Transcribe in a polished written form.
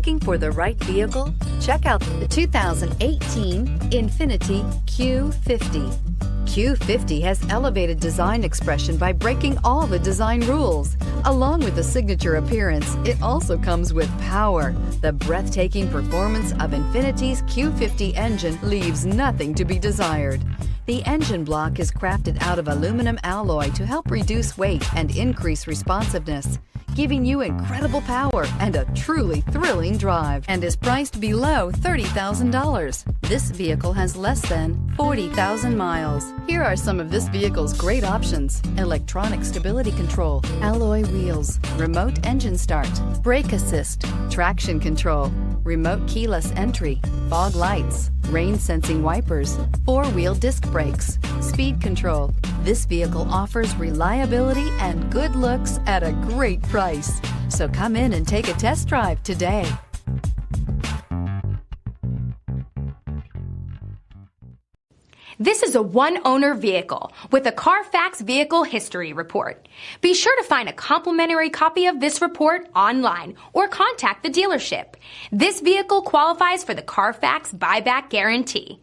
Looking for the right vehicle? Check out the 2018 INFINITI Q50. Q50 has elevated design expression by breaking all the design rules. Along with the signature appearance, it also comes with power. The breathtaking performance of INFINITI's Q50 engine leaves nothing to be desired. The engine block is crafted out of aluminum alloy to help reduce weight and increase responsiveness, giving you incredible power and a truly thrilling drive, and is priced below $30,000. This vehicle has less than 40,000 miles. Here are some of this vehicle's great options: electronic stability control, alloy wheels, remote engine start, brake assist, traction control, remote keyless entry, fog lights, rain sensing wipers, four-wheel disc brakes, speed control. This vehicle offers reliability and good looks at a great price. So come in and take a test drive today. This is a one-owner vehicle with a Carfax Vehicle History Report. Be sure to find a complimentary copy of this report online or contact the dealership. This vehicle qualifies for the Carfax Buyback Guarantee.